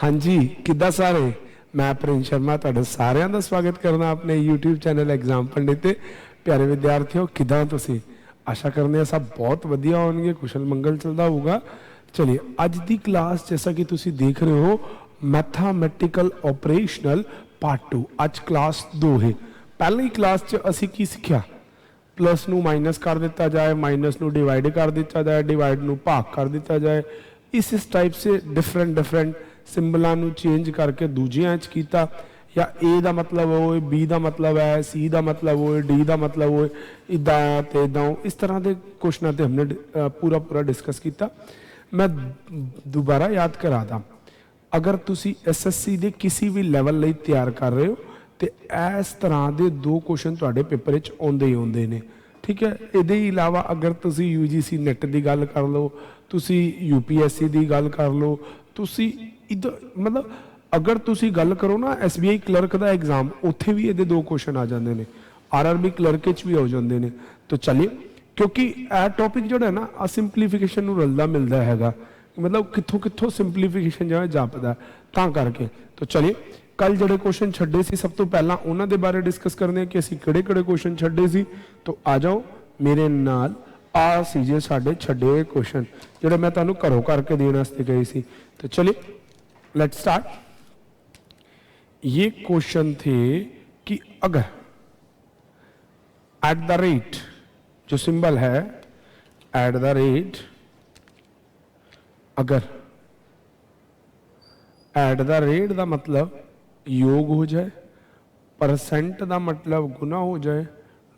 हाँ जी, किदा सारे मैं प्रिंस शर्मा तुहाडा सारिਆਂ ਦਾ स्वागत करना अपने यूट्यूब चैनल एग्जाम पंडित ते प्यारे विद्यार्थियों किदा तुसीं आशा करने हैं सब बहुत वधिया होणगे कुशल मंगल चलता होगा। चलिए अज दी क्लास जैसा कि तुसीं देख रहे हो मैथामैटिकल ऑपरेशनल पार्ट 2 अज क्लास 2 है। पहली क्लास च असीं की सीखिया प्लस नू माइनस कर दिता जाए, माइनस नू डिवाइड कर दिता जाए, डिवाइड नू भाग कर दिता जाए। इस टाइप से डिफरेंट सिंबलों नू चेंज करके दूजियां च कीता या ए दा मतलब हो, बी दा मतलब है, सी दा मतलब हो, डी दा मतलब हो, इदा ते इदा इस तरह के क्वेश्चन ते हमने पूरा डिस्कस किया। मैं दोबारा याद करा दा, अगर तुसी SSC दे किसी भी लैवल लई तैयार कर रहे हो तो इस तरह के दो क्वेश्चन तुहाडे पेपर च आउंदे ही आउंदे ने। ठीक है, ये अलावा अगर तुसी UGC नेट की गल कर लो, तुसी UPSC की गल कर लो, तुसी इधर मतलब अगर तुसी गल करो ना SBI क्लर्क का एग्जाम उत्थे भी ये दो क्वेश्चन आ जाते हैं, RRB क्लर्क भी हो जाते हैं। तो चलिए क्योंकि यह टॉपिक जो है ना आ सिंपलीफिकेशन रलदा मिलता है, मतलब कितों सिंपलीफिकेशन जो है जापदा ता करके। तो चलिए कल जो क्वेश्चन छड्डे सी सब तो पहला उन्होंने बारे डिस्कस करने कि असीं किहड़े क्वेश्चन छड्डे सी। तो आ जाओ मेरे नाल, आ सी जे साडे छड्डे हुए क्वेश्चन जो मैं तुहानूं घरों करके देने वास्ते गई सी। तो चलिए लेट्स स्टार्ट। ये क्वेश्चन थे कि अगर एट द रेट जो सिंबल है एट द रेट, अगर एट द रेट का मतलब योग हो जाए, परसेंट का मतलब गुना हो जाए,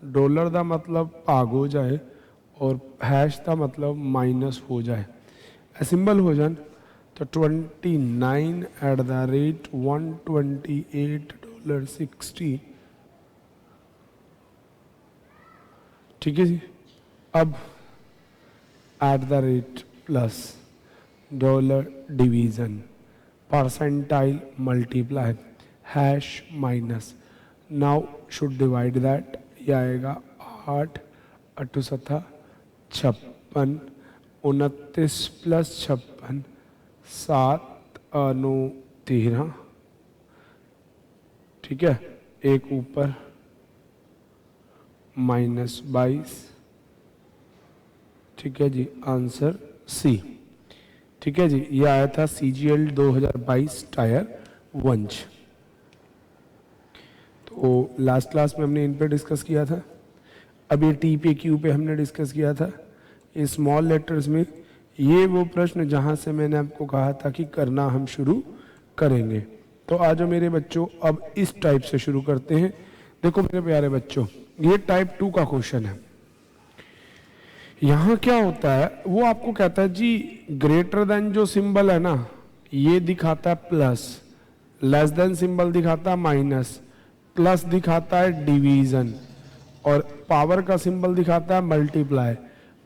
डॉलर का मतलब भाग हो जाए और हैश का मतलब माइनस हो जाए, सिंबल हो जाए। तो 29 एट द रेट $128.60। ठीक है जी। अब at the rate plus dollar division percentile multiply hash minus, now should divide that. यह आएगा 8 8 7 56, 29 प्लस 56 7 9 13। ठीक है, एक ऊपर -22। ठीक है जी, आंसर सी। ठीक है जी, ये आया था CGL 2022 टायर वंश। तो लास्ट क्लास में हमने इन पे डिस्कस किया था। अब ये T पे Q पे हमने डिस्कस किया था। ये स्मॉल लेटर्स में ये वो प्रश्न जहाँ से मैंने आपको कहा था कि करना हम शुरू करेंगे। तो आज मेरे बच्चों अब इस टाइप से शुरू करते हैं। देखो मेरे प्यारे बच्चों, ये टाइप 2 का क्वेश्चन है। यहाँ क्या होता है, वो आपको कहता है जी ग्रेटर देन जो सिंबल है ना ये दिखाता है प्लस, लेस देन सिंबल दिखाता है माइनस, प्लस दिखाता है डिवीजन और पावर का सिंबल दिखाता है मल्टीप्लाई।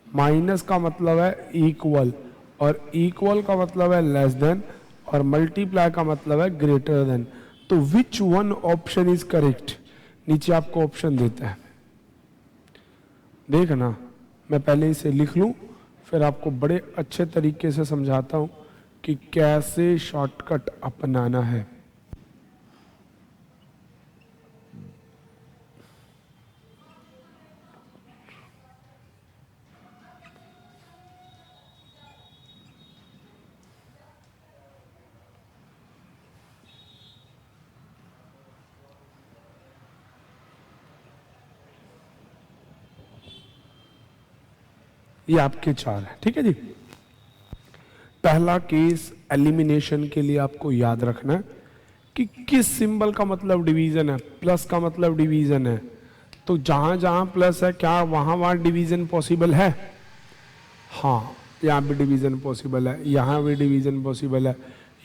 माइनस का मतलब है इक्वल और इक्वल का मतलब है लेस देन और मल्टीप्लाई का मतलब है ग्रेटर देन। तो which one option is correct, नीचे आपको ऑप्शन देता है। देखना मैं पहले इसे लिख लूं फिर आपको बड़े अच्छे तरीके से समझाता हूं कि कैसे शॉर्टकट अपनाना है। ये आपके 4 है। ठीक है जी। पहला केस एलिमिनेशन के लिए आपको याद रखना है कि किस सिंबल का मतलब डिवीजन है। प्लस का मतलब डिवीजन है, तो जहां जहां प्लस है क्या वहां वहां डिवीजन पॉसिबल है? हाँ, यहाँ भी डिवीजन पॉसिबल है, यहाँ भी डिवीजन पॉसिबल है,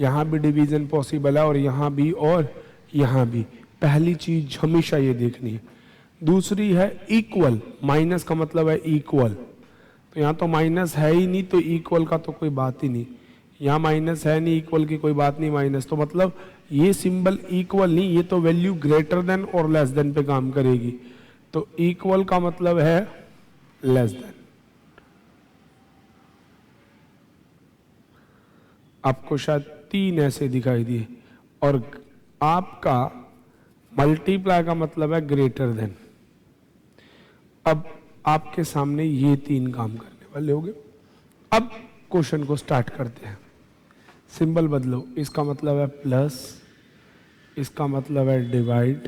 यहाँ भी डिवीजन पॉसिबल है और यहाँ भी और यहाँ भी। पहली चीज हमेशा ये देखनी है। दूसरी है इक्वल, माइनस का मतलब है इक्वल, तो यहाँ तो माइनस है ही नहीं तो इक्वल का तो कोई बात ही नहीं। यहाँ माइनस है नहीं, इक्वल की कोई बात नहीं, माइनस तो मतलब ये सिंबल इक्वल नहीं, ये तो वैल्यू ग्रेटर देन और लेस देन पे काम करेगी। तो इक्वल का मतलब है लेस देन। आपको शायद 3 ऐसे दिखाई दिए, और आपका मल्टीप्लाई का मतलब है ग्रेटर देन। अब आपके सामने ये 3 काम करने वाले होंगे। अब क्वेश्चन को स्टार्ट करते हैं। सिंबल बदलो, इसका मतलब है प्लस, इसका मतलब है डिवाइड,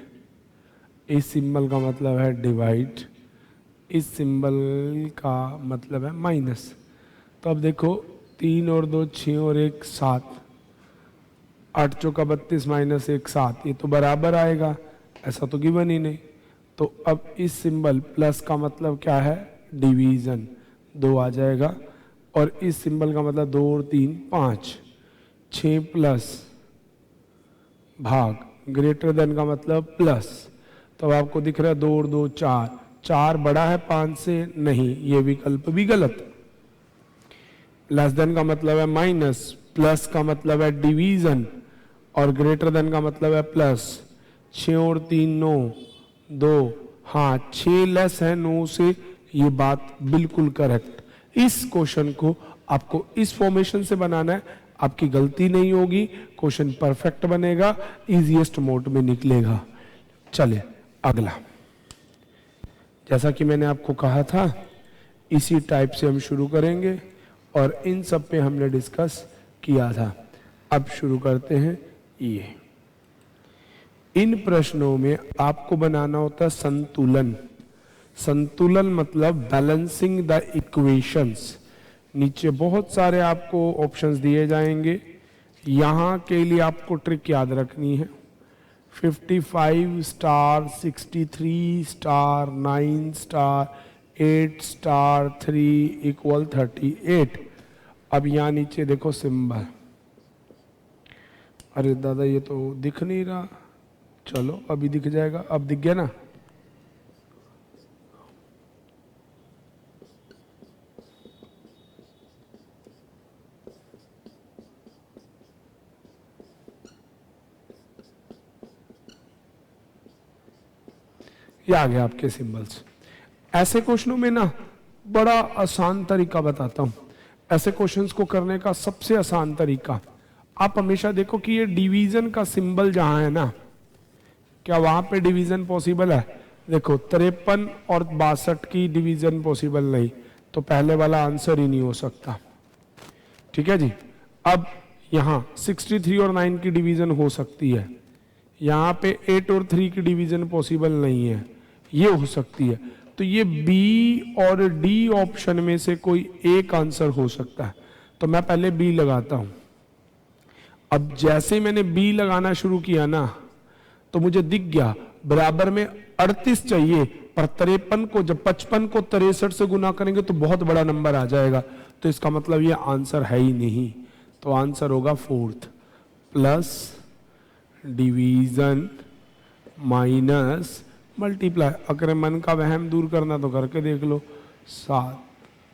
इस सिंबल का मतलब है डिवाइड, इस सिंबल का मतलब है माइनस। तो अब देखो 3 और 2 6 और 1 7, 8 चौका 32 माइनस 1 7, ये तो बराबर आएगा, ऐसा तो गिवन ही नहीं। तो अब इस सिंबल प्लस का मतलब क्या है, डिवीजन, 2 आ जाएगा, और इस सिंबल का मतलब 2 और 3 5, 6 प्लस भाग, ग्रेटर देन का मतलब प्लस। तो अब आपको दिख रहा है 2 और 2 4, 4 बड़ा है 5 से, नहीं, ये विकल्प भी गलत। लेस देन का मतलब है माइनस, प्लस का मतलब है डिवीजन, और ग्रेटर देन का मतलब है प्लस। 6 और 3 9, 2, हाँ 6 लेस है 9 से, ये बात बिल्कुल करेक्ट। इस क्वेश्चन को आपको इस फॉर्मेशन से बनाना है, आपकी गलती नहीं होगी, क्वेश्चन परफेक्ट बनेगा, इजीएस्ट मोड में निकलेगा। चलिए अगला, जैसा कि मैंने आपको कहा था इसी टाइप से हम शुरू करेंगे, और इन सब पे हमने डिस्कस किया था। अब शुरू करते हैं। ये इन प्रश्नों में आपको बनाना होता है संतुलन। संतुलन मतलब बैलेंसिंग द इक्वेशंस। नीचे बहुत सारे आपको ऑप्शंस दिए जाएंगे, यहाँ के लिए आपको ट्रिक याद रखनी है। 55 star 63 star 9 star 8 star 3 equal 38। अब यहाँ नीचे देखो सिंबल, अरे दादा ये तो दिख नहीं रहा, चलो अभी दिख जाएगा, अब दिख गया ना। ये आ गया आपके सिंबल्स। ऐसे क्वेश्चनों में ना बड़ा आसान तरीका बताता हूं। ऐसे क्वेश्चंस को करने का सबसे आसान तरीका, आप हमेशा देखो कि ये डिवीजन का सिंबल जहां है ना, क्या वहां पे डिवीजन पॉसिबल है? देखो 53 और 62 की डिवीजन पॉसिबल नहीं, तो पहले वाला आंसर ही नहीं हो सकता। ठीक है जी। अब यहां 63 और 9 की डिवीजन हो सकती है, यहां पे 8 और 3 की डिवीजन पॉसिबल नहीं है, ये हो सकती है। तो ये बी और डी ऑप्शन में से कोई एक आंसर हो सकता है, तो मैं पहले बी लगाता हूं। अब जैसे मैंने बी लगाना शुरू किया ना, तो मुझे दिख गया बराबर में 38 चाहिए, पर 53 को, जब 55 को 63 से गुना करेंगे तो बहुत बड़ा नंबर आ जाएगा, तो इसका मतलब ये आंसर है ही नहीं। तो आंसर होगा 4th, plus division minus multiply. अगर मन का वहम दूर करना तो करके देख लो। 7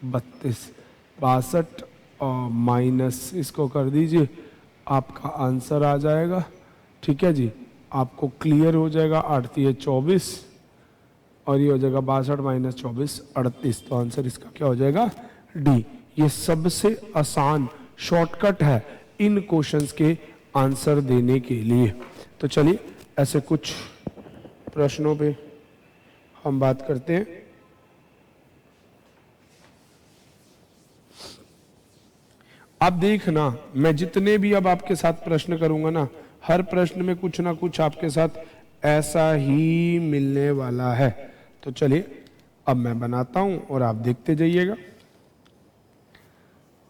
32 62 और माइनस इसको कर दीजिए, आपका आंसर आ जाएगा। ठीक है जी, आपको क्लियर हो जाएगा। 8 3 24 और ये हो जाएगा 62 माइनस 24 38। तो आंसर इसका क्या हो जाएगा? डी। ये सबसे आसान शॉर्टकट है इन क्वेश्चंस के आंसर देने के लिए। तो चलिए ऐसे कुछ प्रश्नों पे हम बात करते हैं। आप देखना, मैं जितने भी अब आपके साथ प्रश्न करूंगा ना, हर प्रश्न में कुछ ना कुछ आपके साथ ऐसा ही मिलने वाला है। तो चलिए अब मैं बनाता हूं और आप देखते जाइएगा।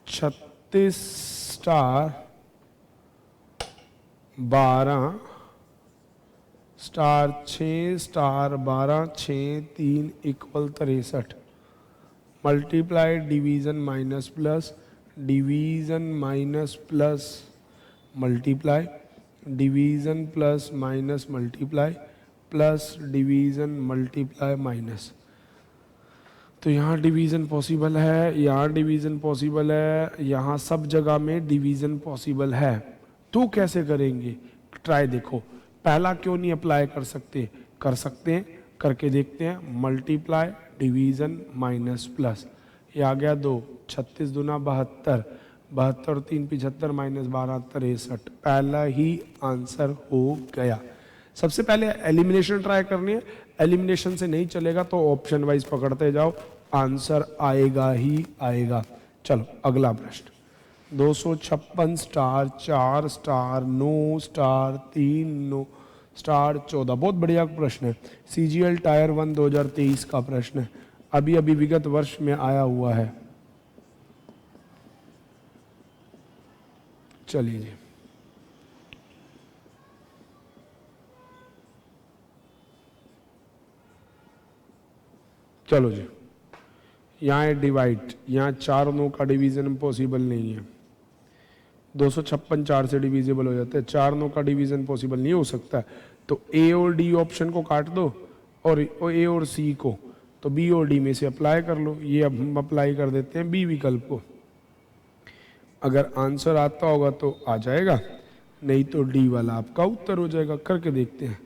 36 star 12 star 6 star 12 6 3 equal 63। Multiply division minus plus, division minus plus multiply, division plus minus multiply plus division multiply minus. तो यहाँ डिवीजन पॉसिबल है, यहाँ डिवीजन पॉसिबल है, यहाँ सब जगह में डिवीजन पॉसिबल है। तो कैसे करेंगे? ट्राई देखो। पहला क्यों नहीं अप्लाई कर सकते? कर सकते हैं, करके देखते हैं। मल्टीप्लाई डिवीजन माइनस प्लस, ये आ गया 2, 36 दूना 72 72 3 75 माइनस 12 63, पहला ही आंसर हो गया। सबसे पहले एलिमिनेशन ट्राई करनी है, एलिमिनेशन से नहीं चलेगा तो ऑप्शन वाइज पकड़ते जाओ, आंसर आएगा ही आएगा। चलो अगला प्रश्न, 256 स्टार 4 स्टार 9 स्टार 3 9 स्टार 14, बहुत बढ़िया प्रश्न है। सीजीएल टायर 1 2023 का प्रश्न है, अभी अभी विगत वर्ष में आया हुआ है। चलिए जी, चलो जी, यहाँ है डिवाइड, यहाँ 4 9 का डिवीजन पॉसिबल नहीं है। 256 4 से डिविजिबल हो जाते हैं, 4 9 का डिवीजन पॉसिबल नहीं हो सकता, तो ए और डी ऑप्शन को काट दो और ए और सी को, तो बी और डी में से अप्लाई कर लो। ये अब हम अप्लाई कर देते हैं बी विकल्प को, अगर आंसर आता होगा तो आ जाएगा, नहीं तो डी वाला आपका उत्तर हो जाएगा। करके देखते हैं,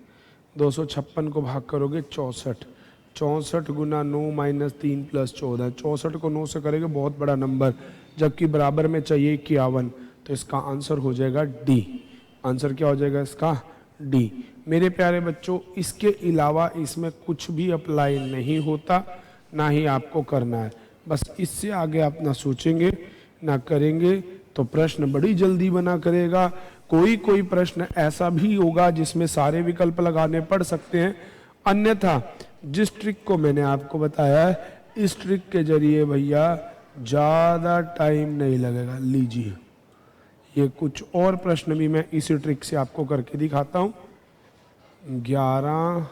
256 को भाग करोगे 64, 64 गुना 9 माइनस 3 प्लस 14, 64 को 9 से करेंगे बहुत बड़ा नंबर, जबकि बराबर में चाहिए 51, तो इसका आंसर हो जाएगा डी। आंसर क्या हो जाएगा इसका? डी। मेरे प्यारे बच्चों, इसके अलावा इसमें कुछ भी अप्लाई नहीं होता, ना ही आपको करना है। बस इससे आगे आप ना सोचेंगे ना करेंगे तो प्रश्न बड़ी जल्दी बना करेगा। कोई प्रश्न ऐसा भी होगा जिसमें सारे विकल्प लगाने पड़ सकते हैं, अन्यथा जिस ट्रिक को मैंने आपको बताया है, इस ट्रिक के जरिए भैया ज़्यादा टाइम नहीं लगेगा। लीजिए, ये कुछ और प्रश्न भी मैं इसी ट्रिक से आपको करके दिखाता हूँ। 11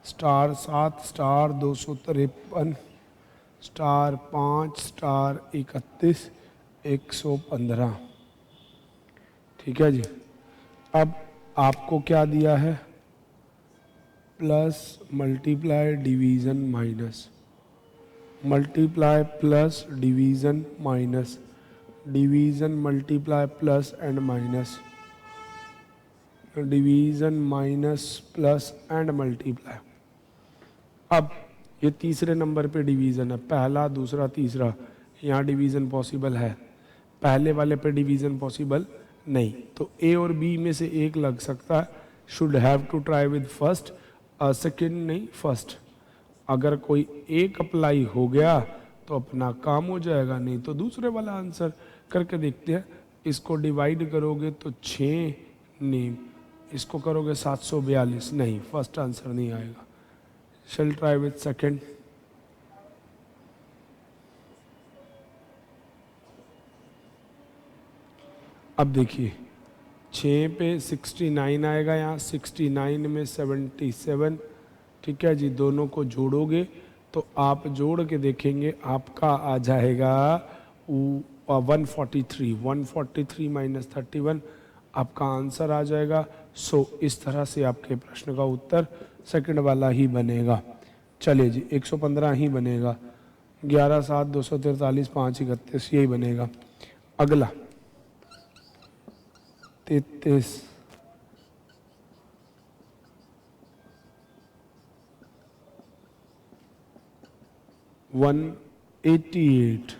स्टार 7 स्टार 253 स्टार 5 स्टार 31 115, ठीक है जी। अब आपको क्या दिया है? Plus multiply division minus, multiply plus division minus, division multiply plus and minus, division minus plus and multiply. अब ये तीसरे नंबर पे डिवीज़न है, पहला दूसरा तीसरा, यहाँ डिवीज़न पॉसिबल है, पहले वाले पे डिवीज़न पॉसिबल नहीं, तो ए और बी में से एक लग सकता है। Should have to try with first, second नहीं फर्स्ट। अगर कोई एक अप्लाई हो गया तो अपना काम हो जाएगा, नहीं तो दूसरे वाला आंसर। करके देखते हैं, इसको डिवाइड करोगे तो 6 नहीं, इसको करोगे 742 नहीं, फर्स्ट आंसर नहीं आएगा। शैल ट्राई विद सेकेंड। अब देखिए, 6 पे 69 आएगा, यहाँ 69 में 77, ठीक है जी। दोनों को जोड़ोगे तो आप जोड़ के देखेंगे आपका आ जाएगा 143, 143 माइनस 31 आपका आंसर आ जाएगा। सो इस तरह से आपके प्रश्न का उत्तर सेकंड वाला ही बनेगा। चलिए जी, 115 ही बनेगा, 11 7 243 5 31 यही बनेगा। अगला 33 188,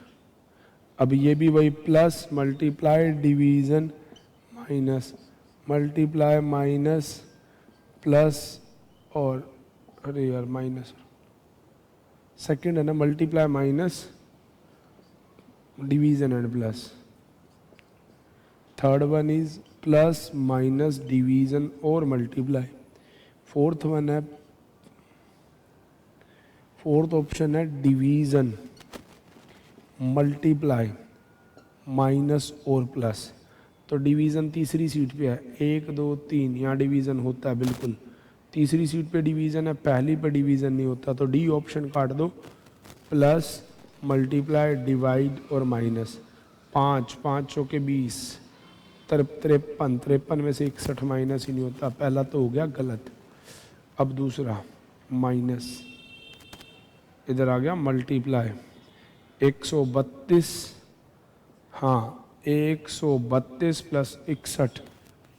अब ये भी वही plus multiply division minus, multiply minus plus, और अरे यार माइनस सेकंड है ना, multiply minus division and plus. Third one is plus minus division और मल्टीप्लाई। फोर्थ वन है, फोर्थ ऑप्शन है डिवीज़न मल्टीप्लाई माइनस और प्लस। तो डिवीज़न तीसरी सीट पे है, 1 2 3 यहाँ डिवीज़न होता है बिल्कुल, तीसरी सीट पे डिवीज़न है, पहली पे डिवीज़न नहीं होता, तो डी ऑप्शन काट दो। प्लस मल्टीप्लाई डिवाइड और माइनस, 5 5 चौके 20 53, 53 में से 61 माइनस ही नहीं होता, पहला तो हो गया गलत। अब दूसरा माइनस, इधर आ गया मल्टीप्लाई, 132, हाँ 132 प्लस 61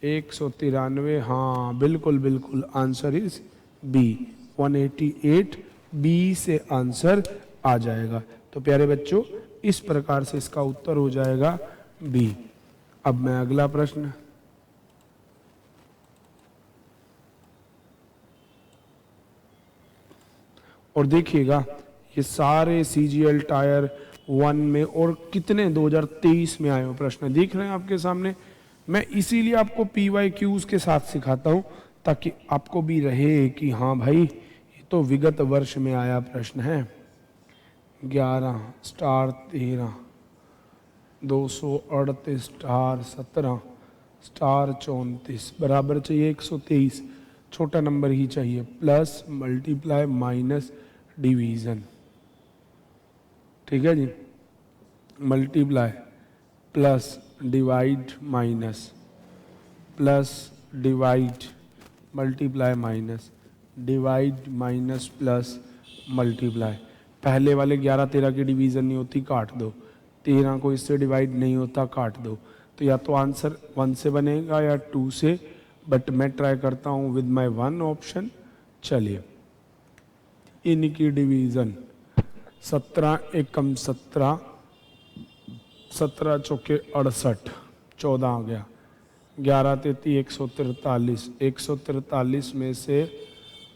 193, हाँ बिल्कुल बिल्कुल, आंसर इज बी 188, बी से आंसर आ जाएगा। तो प्यारे बच्चों, इस प्रकार से इसका उत्तर हो जाएगा बी। अब मैं अगला प्रश्न, और देखिएगा ये सारे सीजीएल टायर 1 में और कितने 2023 में आए हो प्रश्न दिख रहे हैं आपके सामने। मैं इसीलिए आपको PYQs के साथ सिखाता हूं ताकि आपको भी रहे कि हाँ भाई ये तो विगत वर्ष में आया प्रश्न है। 11 स्टार 13, 238 स्टार 17 स्टार 34 बराबर चाहिए 123, छोटा नंबर ही चाहिए, प्लस मल्टीप्लाई माइनस डिवीजन। ठीक है जी, multiply plus divide minus, plus divide multiply minus divide minus plus multiply. पहले वाले 11 13 की डिवीजन नहीं होती, काट दो। 13 को इससे डिवाइड नहीं होता, काट दो। तो या तो आंसर 1 से बनेगा या 2 से, बट मैं ट्राई करता हूँ विद माय 1 ऑप्शन। चलिए, इनकी डिवीजन 17 एकम 17, 17 चौके 68, 14 आ गया, 11 33 143, 143 में से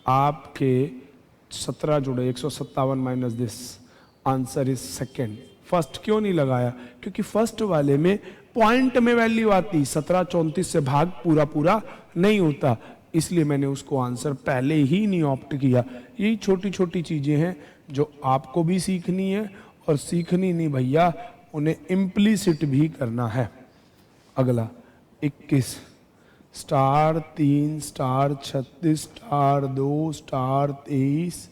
आपके 17 जुड़े, 157 minus this, answer is second. First क्यों नहीं लगाया? क्योंकि फर्स्ट वाले में पॉइंट में वैल्यू आती, 17 34 से भाग पूरा पूरा नहीं होता, इसलिए मैंने उसको आंसर पहले ही नहीं ऑप्ट किया। यही छोटी छोटी चीजें हैं जो आपको भी सीखनी है, और सीखनी नहीं भैया, उन्हें इम्प्लीसिट भी करना है। अगला 21 स्टार 3 स्टार 36 स्टार 2 स्टार 23,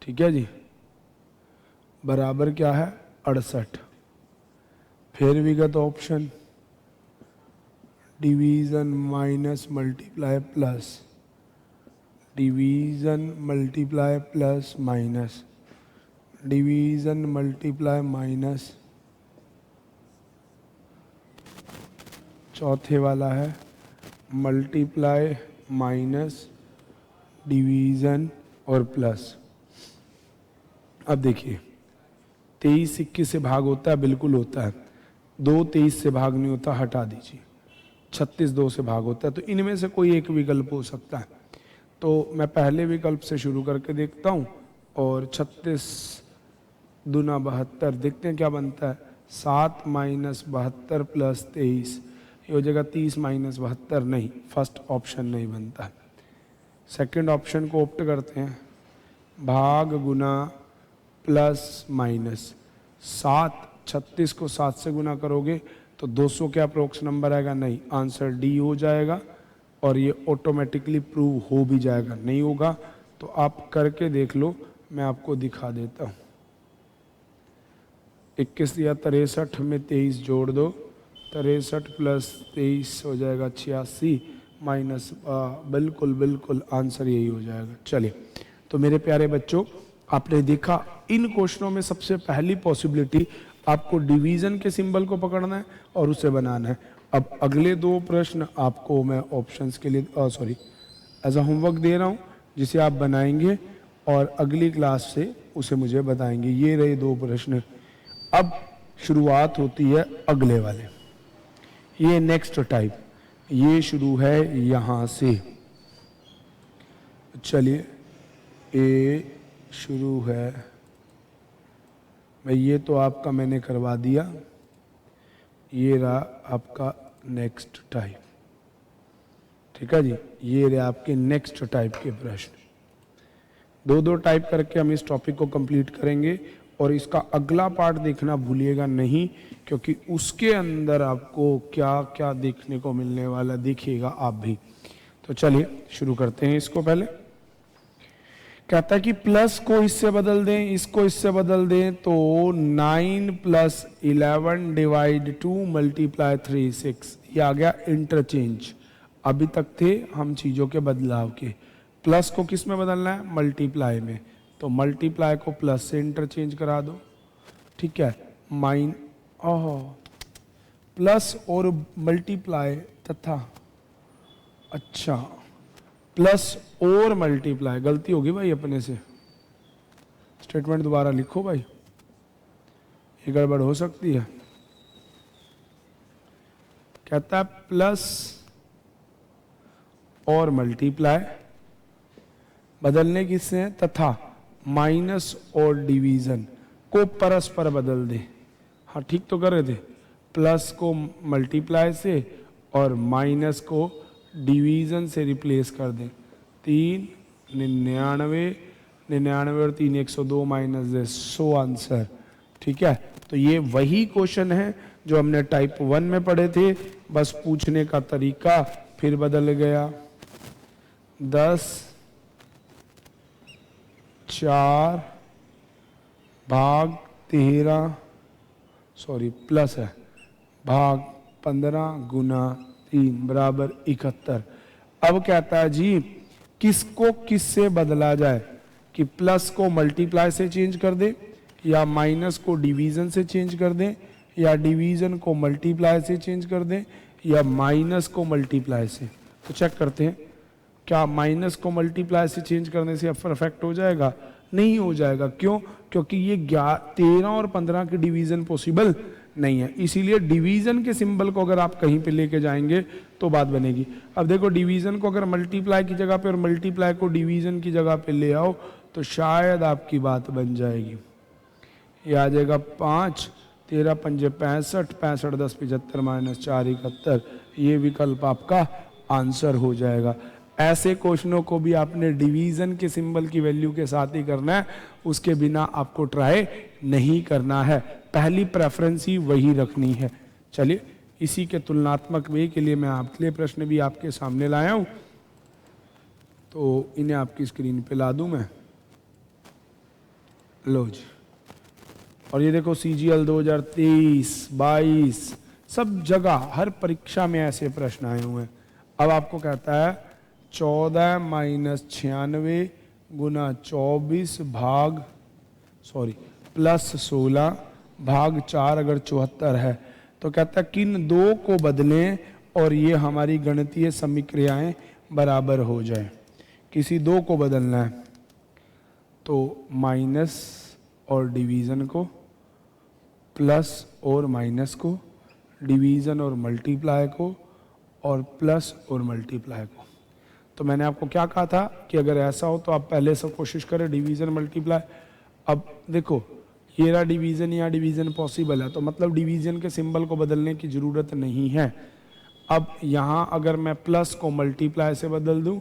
ठीक है जी, बराबर क्या है 68। फिर विगत option, division minus multiply plus, division multiply plus minus, division multiply minus, चौथे वाला है मल्टीप्लाई माइनस डिवीजन और प्लस। अब देखिए 23 21 से भाग होता है, बिल्कुल होता है। 2 23 से भाग नहीं होता, हटा दीजिए। 36 2 से भाग होता है, तो इनमें से कोई एक विकल्प हो सकता है। तो मैं पहले विकल्प से शुरू करके देखता हूँ, और 36 दूना 72, देखते हैं क्या बनता है। 7 माइनस 72 प्लस 23, ये हो जाएगा 30 माइनस 72, नहीं, फर्स्ट ऑप्शन नहीं बनता है। सेकंड ऑप्शन को ऑप्ट करते हैं, भाग गुना प्लस माइनस। 7 36 को 7 से गुना करोगे तो 200 के अप्रोक्स नंबर आएगा, नहीं, आंसर डी हो जाएगा, और ये ऑटोमेटिकली प्रूव हो भी जाएगा। नहीं होगा तो आप करके देख लो, मैं आपको दिखा देता हूँ। 21 या 63 में 23 जोड़ दो, 63 प्लस 23 हो जाएगा 86 माइनस, बिल्कुल बिल्कुल आंसर यही हो जाएगा। चलिए, तो मेरे प्यारे बच्चों, आपने देखा इन क्वेश्चनों में सबसे पहली पॉसिबिलिटी आपको डिवीजन के सिंबल को पकड़ना है और उसे बनाना है। अब अगले 2 प्रश्न आपको मैं ऑप्शंस के लिए एज अ होमवर्क दे रहा हूं, जिसे आप बनाएंगे और अगली क्लास से उसे मुझे बताएंगे। ये रहे 2 प्रश्न। अब शुरुआत होती है अगले वाले, ये नेक्स्ट टाइप, ये शुरू है यहां से। चलिए, ए शुरू है भाई, ये तो आपका मैंने करवा दिया, ये रहा आपका नेक्स्ट टाइप। ठीक है जी, ये रहे आपके नेक्स्ट टाइप के प्रश्न। 2 टाइप करके हम इस टॉपिक को कंप्लीट करेंगे, और इसका अगला पार्ट देखना भूलिएगा नहीं, क्योंकि उसके अंदर आपको क्या क्या देखने को मिलने वाला देखिएगा आप भी। तो चलिए शुरू करते हैं इसको। पहले कहता है कि प्लस को इससे बदल दें, इसको इससे बदल दें, तो 9 प्लस 11 डिवाइड 2 मल्टीप्लाई 3 6, ये आ गया इंटरचेंज। अभी तक थे हम चीज़ों के बदलाव के। प्लस को किस में बदलना है? मल्टीप्लाई में। तो मल्टीप्लाई को प्लस से इंटरचेंज करा दो, ठीक है। प्लस और मल्टीप्लाई तथा, अच्छा, प्लस और मल्टीप्लाई, गलती होगी भाई अपने से, स्टेटमेंट दोबारा लिखो भाई, ये गड़बड़ हो सकती है। कहता है प्लस और मल्टीप्लाई बदलने किससे हैं, तथा माइनस और डिवीजन को परस्पर बदल दे। हाँ ठीक तो कर रहे थे, प्लस को मल्टीप्लाई से और माइनस को डिवीजन से रिप्लेस कर दें। 399, 99 और 3 102 माइनस दे 100 आंसर। ठीक है, तो ये वही क्वेश्चन है जो हमने टाइप 1 में पढ़े थे, बस पूछने का तरीका फिर बदल गया। 10 4 भाग 13 सॉरी प्लस है भाग 15 गुना 3 बराबर 71। अब कहता है जी किसको किससे बदला जाए, कि प्लस को मल्टीप्लाई से चेंज कर दे, या माइनस को डिवीजन से चेंज कर दें, या डिवीजन को मल्टीप्लाई से चेंज कर दें, या माइनस को मल्टीप्लाई से। तो चेक करते हैं, क्या माइनस को मल्टीप्लाई से चेंज करने से परफेक्ट हो जाएगा? नहीं हो जाएगा। क्यों? क्योंकि ये 13 और 15 की डिवीजन पॉसिबल नहीं है, इसीलिए डिवीजन के सिंबल को अगर आप कहीं पे लेके जाएंगे तो बात बनेगी। अब देखो डिवीजन को अगर मल्टीप्लाई की जगह पे और मल्टीप्लाई को डिवीजन की जगह पे ले आओ तो शायद आपकी बात बन जाएगी। ये आ जाएगा 5 13 पंजे 65 65 10 75 माइनस 4 71। ये विकल्प आपका आंसर हो जाएगा। ऐसे क्वेश्चनों को भी आपने डिवीजन के सिंबल की वैल्यू के साथ ही करना है, उसके बिना आपको ट्राई नहीं करना है, पहली प्रेफरेंस ही वही रखनी है। चलिए इसी के तुलनात्मक वे के लिए मैं आपके लिए प्रश्न भी आपके सामने लाया हूं, तो इन्हें आपकी स्क्रीन पे ला दूं मैं। लो जी, और ये देखो CGL 2023-22 सब जगह हर परीक्षा में ऐसे प्रश्न आए हुए हैं। अब आपको कहता है 14 माइनस 96 गुना 24 भाग प्लस 16 भाग 4 अगर 74 है, तो कहता है किन दो को बदलें और ये हमारी गणितीय समीक्रियाएं बराबर हो जाए। किसी दो को बदलना है तो माइनस और डिवीजन को, प्लस और माइनस को, डिवीजन और मल्टीप्लाई को, और प्लस और मल्टीप्लाई को। तो मैंने आपको क्या कहा था कि अगर ऐसा हो तो आप पहले से कोशिश करें डिवीजन मल्टीप्लाई। अब देखो ये रहा डिवीजन, या डिवीजन पॉसिबल है, तो मतलब डिवीजन के सिंबल को बदलने की ज़रूरत नहीं है। अब यहाँ अगर मैं प्लस को मल्टीप्लाई से बदल दूँ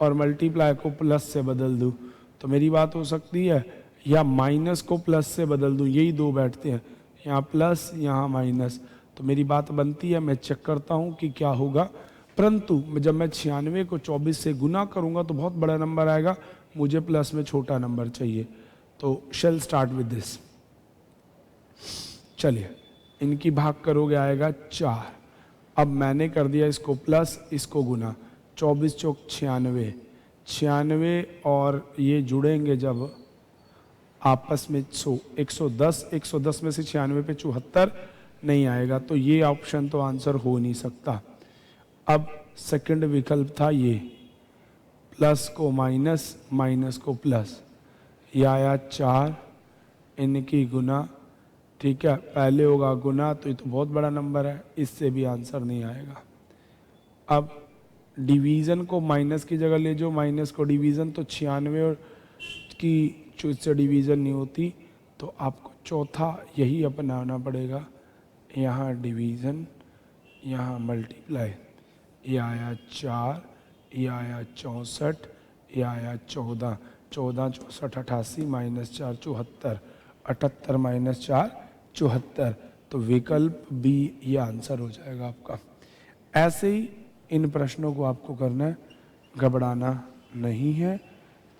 और मल्टीप्लाई को प्लस से बदल दूँ तो मेरी बात हो सकती है, या माइनस को प्लस से बदल दूँ, यही दो बैठते हैं, यहाँ प्लस यहाँ माइनस, तो मेरी बात बनती है। मैं चेक करता हूँ कि क्या होगा, परंतु जब मैं 96 को 24 से गुना करूँगा तो बहुत बड़ा नंबर आएगा, मुझे प्लस में छोटा नंबर चाहिए। तो शेल स्टार्ट विद दिस। चलिए इनकी भाग करोगे आएगा 4। अब मैंने कर दिया इसको प्लस इसको गुना, 24 चौक 96, 96 और ये जुड़ेंगे जब आपस में 110, 110 में से 96 पे 74 नहीं आएगा, तो ये ऑप्शन तो आंसर हो नहीं सकता। अब सेकंड विकल्प था ये, प्लस को माइनस, माइनस को प्लस, ये आया 4, इनकी गुना। ठीक है, पहले होगा गुना तो ये तो बहुत बड़ा नंबर है, इससे भी आंसर नहीं आएगा। अब डिवीज़न को माइनस की जगह ले जाओ, माइनस को डिवीज़न, तो 96 और की जो इससे डिवीज़न नहीं होती, तो आपको चौथा यही अपनाना पड़ेगा। यहाँ डिवीज़न, यहाँ मल्टीप्लाई, ये आया 4, ये आया 64, ये आया 14, 14 64 88 माइनस 4 74, 78 माइनस 4 74, तो विकल्प बी ये आंसर हो जाएगा आपका। ऐसे ही इन प्रश्नों को आपको करना है, घबराना नहीं है।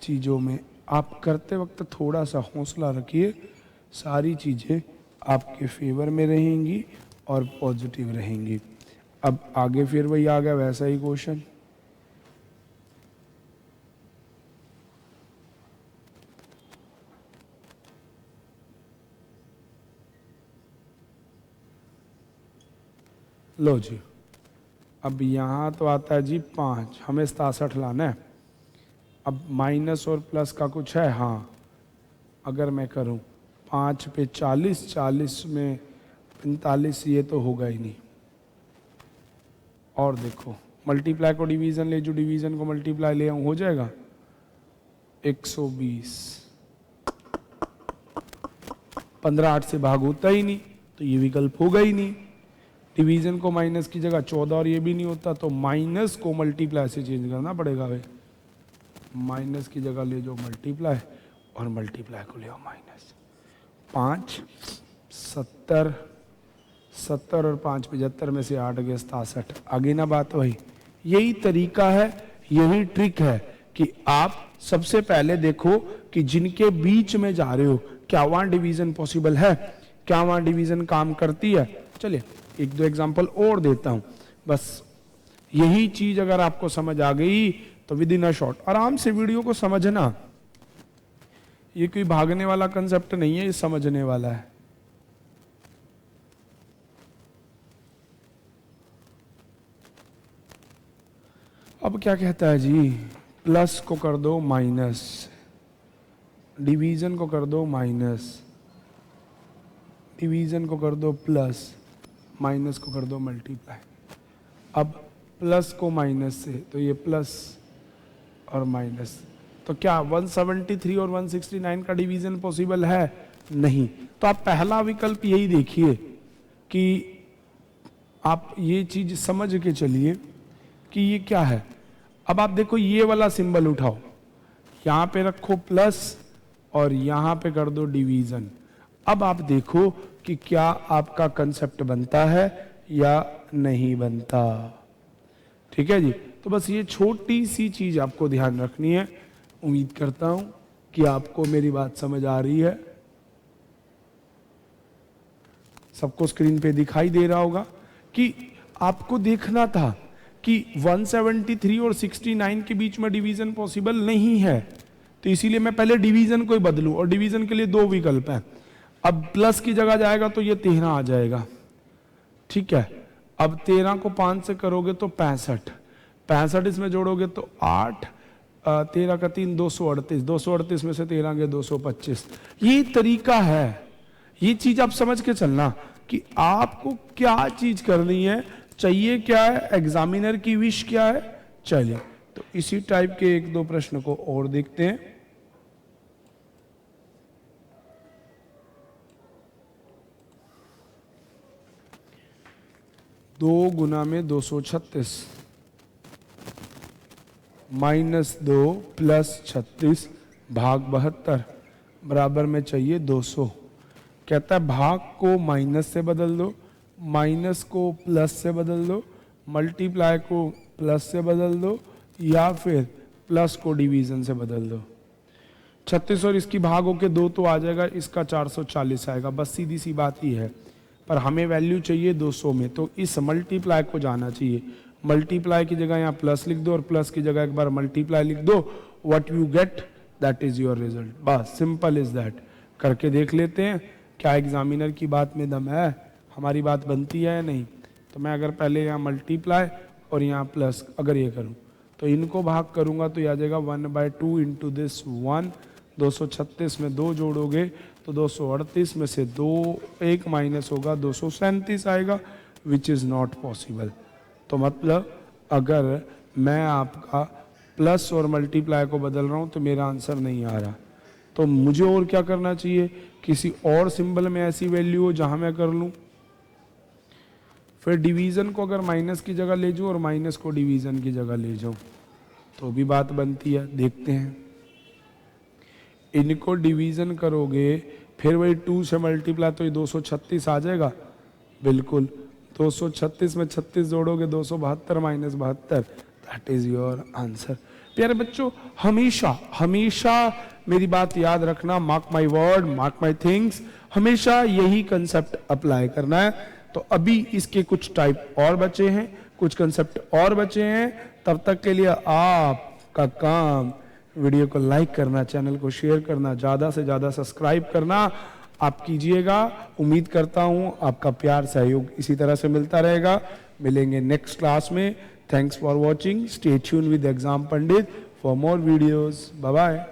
चीज़ों में आप करते वक्त थोड़ा सा हौसला रखिए, सारी चीज़ें आपके फेवर में रहेंगी और पॉजिटिव रहेंगी। अब आगे फिर वही आ गया वैसा ही क्वेश्चन। लो जी, अब यहाँ तो आता है जी 5, हमें 67 लाना है। अब माइनस और प्लस का कुछ है, हाँ अगर मैं करूँ 5 पे 40, 40 में 45, ये तो होगा ही नहीं। और देखो मल्टीप्लाई को डिवीजन ले, जो डिवीजन को मल्टीप्लाई ले आऊं हो जाएगा 120। 15 8 से भाग होता ही नहीं, तो ये विकल्प होगा ही नहीं। डिवीजन को माइनस की जगह 14 और ये भी नहीं होता, तो माइनस को मल्टीप्लाई से चेंज करना पड़ेगा भाई। माइनस की जगह ले जाओ मल्टीप्लाई और मल्टीप्लाई को ले आओ माइनस। 5 70 70 और 5 75 में से 8 गए 67। आगे ना बात वही। यही तरीका है, यही ट्रिक है कि आप सबसे पहले देखो कि जिनके बीच में जा रहे हो क्या वहां डिवीजन पॉसिबल है, क्या वहां डिवीजन काम करती है। चलिए एक दो एग्जांपल और देता हूं। बस यही चीज अगर आपको समझ आ गई तो विद इन अ शॉर्ट आराम से वीडियो को समझना। ये कोई भागने वाला कंसेप्ट नहीं है, ये समझने वाला है। अब क्या कहता है जी, प्लस को कर दो माइनस, डिवीजन को कर दो माइनस, डिवीजन को कर दो प्लस, माइनस को कर दो मल्टीप्लाई। अब प्लस को माइनस से, तो ये प्लस और माइनस, तो क्या 173 और 169 का डिवीजन पॉसिबल है? नहीं। तो आप पहला विकल्प यही देखिए कि आप ये चीज समझ के चलिए कि ये क्या है। अब आप देखो ये वाला सिंबल उठाओ, यहां पे रखो प्लस और यहां पे कर दो डिवीजन। अब आप देखो कि क्या आपका कंसेप्ट बनता है या नहीं बनता। ठीक है जी। तो बस ये छोटी सी चीज आपको ध्यान रखनी है। उम्मीद करता हूं कि आपको मेरी बात समझ आ रही है। सबको स्क्रीन पे दिखाई दे रहा होगा कि आपको देखना था कि 173 और 69 के बीच में डिवीजन पॉसिबल नहीं है, तो इसीलिए मैं पहले डिवीजन को ही बदलूं। और डिवीजन के लिए दो विकल्प हैं। अब प्लस की जगह जाएगा तो ये 13 आ जाएगा। ठीक है। अब 13 को 5 से करोगे तो 65, 65 इसमें जोड़ोगे तो 8, 13 का 3 238, 238 में से 13 के 225। ये तरीका है। ये चीज आप समझ के चलना कि आपको क्या चीज करनी है, चाहिए क्या है, एग्जामिनर की विश क्या है। चलिए तो इसी टाइप के एक दो प्रश्न को और देखते हैं। दो गुना में 236 माइनस 2 प्लस 36 भाग 72 बराबर में चाहिए 200। कहता है भाग को माइनस से बदल दो, माइनस को प्लस से बदल दो, मल्टीप्लाई को प्लस से बदल दो, या फिर प्लस को डिवीजन से बदल दो। 36 और इसकी भाग होके 2 तो आ जाएगा, इसका 440 आएगा। बस सीधी सी बात ही है। पर हमें वैल्यू चाहिए 200 में, तो इस मल्टीप्लाई को जाना चाहिए। मल्टीप्लाई की जगह यहाँ प्लस लिख दो और प्लस की जगह एक बार मल्टीप्लाई लिख दो। What you get that is your result. बस सिंपल इज दैट। करके देख लेते हैं क्या एग्जामिनर की बात में दम है, हमारी बात बनती है या नहीं। तो मैं अगर पहले यहाँ मल्टीप्लाई और यहाँ प्लस अगर ये करूँ तो इनको भाग करूँगा तो यह आ जाएगा 1/2 इंटू दिस 1। 236 में 2 जोड़ोगे तो 238 में से 2 1 माइनस होगा 237 आएगा, विच इज़ नॉट पॉसिबल। तो मतलब अगर मैं आपका प्लस और मल्टीप्लाई को बदल रहा हूँ तो मेरा आंसर नहीं आ रहा। तो मुझे और क्या करना चाहिए, किसी और सिंबल में ऐसी वैल्यू हो जहां मैं कर लूं। फिर डिवीजन को अगर माइनस की जगह ले जाऊं और माइनस को डिवीजन की जगह ले जाऊं तो भी बात बनती है। देखते हैं, इनको डिवीजन करोगे फिर वही 2 से मल्टीप्लाई तो ये 236 आ जाएगा। बिल्कुल 236 में 36 जोड़ोगे 272 minus 72, that is your answer. प्यारे बच्चों हमेशा हमेशा मेरी बात याद रखना, mark my word, mark my things, हमेशा यही कंसेप्ट अप्लाई करना है। तो अभी इसके कुछ टाइप और बचे हैं, कुछ कंसेप्ट और बचे हैं। तब तक के लिए आपका काम वीडियो को लाइक करना, चैनल को शेयर करना, ज्यादा से ज्यादा सब्सक्राइब करना आप कीजिएगा। उम्मीद करता हूं आपका प्यार सहयोग इसी तरह से मिलता रहेगा। मिलेंगे नेक्स्ट क्लास में। Thanks for watching. Stay tune with exam Pandit for more videos. Bye bye.